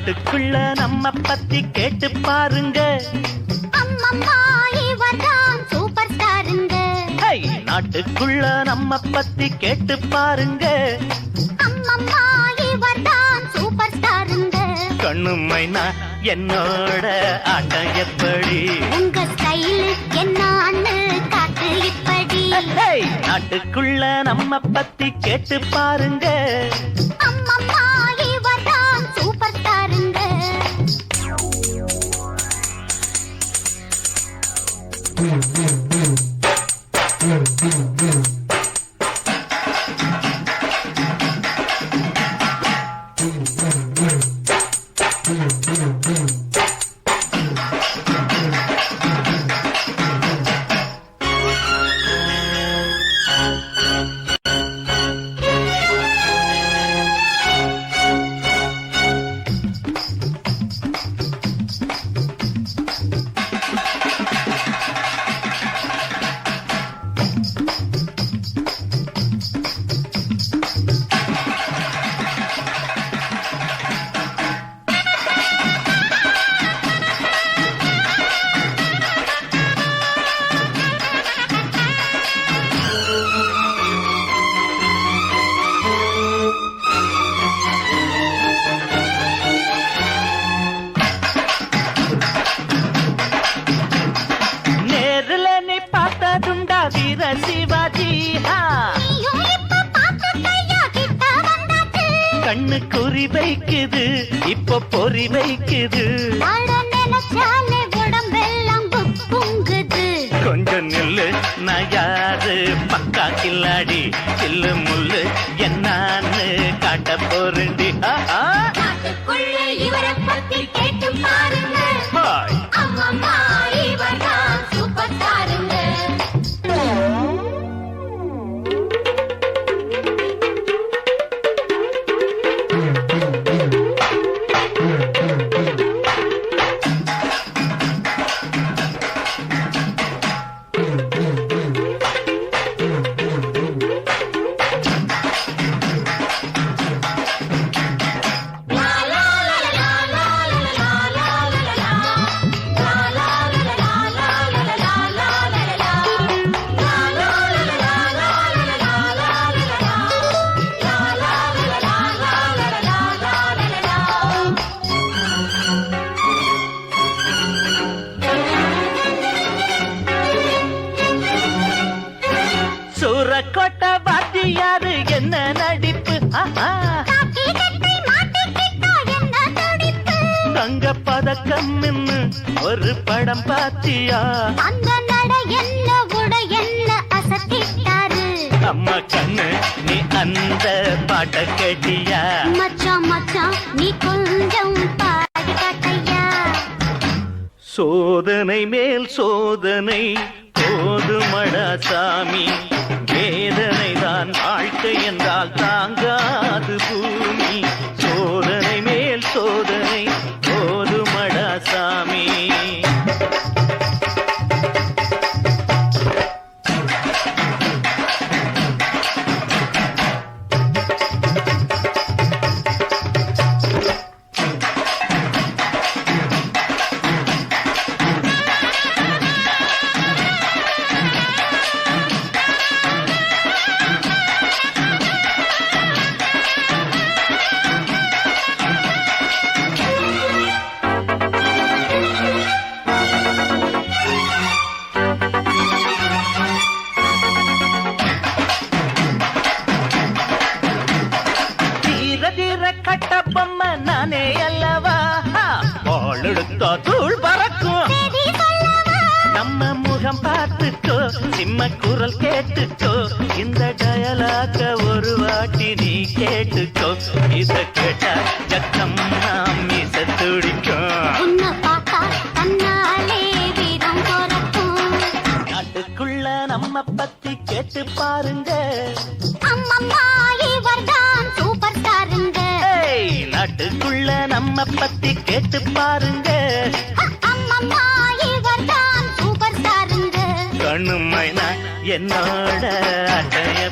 நாட்டுக்குள்ள நம்ம பத்தி கேட்டு பாருங்க. அம்மம்மா இவர்தான் சூப்பர் ஸ்டாருங்க. நாட்டுக்குள்ள நம்ம பத்தி கேட்டு பாருங்க. அம்மம்மா இவர்தான் சூப்பர் ஸ்டாருங்க. கண்ணு மைனா என்னோட ஆட்டம் எப்படி? உங்க ஸ்டைல் என்னன்னு காட்டு இப்படி. நாட்டுக்குள்ள நம்ம பத்தி கேட்டு பாருங்க. அம்மம்மா இவர்தான் சூப்பர் ஸ்டாருங்க. சிவாஜி கண்ணு குறி வைக்குது, இப்ப பொறி வைக்குது. கொஞ்சம் நில்லு, நான் யாரு பக்கா கில்லாடி. சில்லு முள்ளு என்னான்னு காட்ட போறண்டி. இவரை பத்தி கேட்டு பாருங்க. அம்மம்மா இவர்தான் சூப்பர் ஸ்டாருங்க. சூரக்கோட்டை வாத்தியாரு என்ன நடிப்பு. தங்க பதக்கம் ஒரு படம் பாத்தியா? அந்த நட என்ன உட என்ன அசத்திட்டாரு. அம்மா கண்ணு நீ அந்த பாட்ட கேட்டியா? மச்சான் மச்சான் நீ கொஞ்சம் பாடி காட்டையா? சோதனை மேல் சோதனை போதுமடா சாமி. வேதனை தான் வாழ்க்கை என்றால் தாங்காது பூமி. சோதனை மேல் சோதனை போதுமடா சாமி. கட்ட பொம்மை நானே அல்லவா? பாலெடுத்தா தூள் பறக்கும். நம்ம முகம் பார்த்துக்கோ, சிம்ம குரல் கேட்டுக்கோ. இந்த டயலாக ஒரு வாட்டி நீ கேட்டுக்கோ. இத கேட்டா ஜக்கம் நாம் மீச துடிக்கும். நாட்டுக்குள்ள நம்ம பத்தி கேட்டு பாருங்க. அம்மம்மா இவர்தான் சூப்பர் ஸ்டாருங்க. நாட்டுக்குள்ள நம்ம பத்தி கேட்டு பாருங்க. அம்மம்மா இவர்தான் சூப்பர் ஸ்டாருங்க. கண்ணு மைனா என்னோட அட்டைய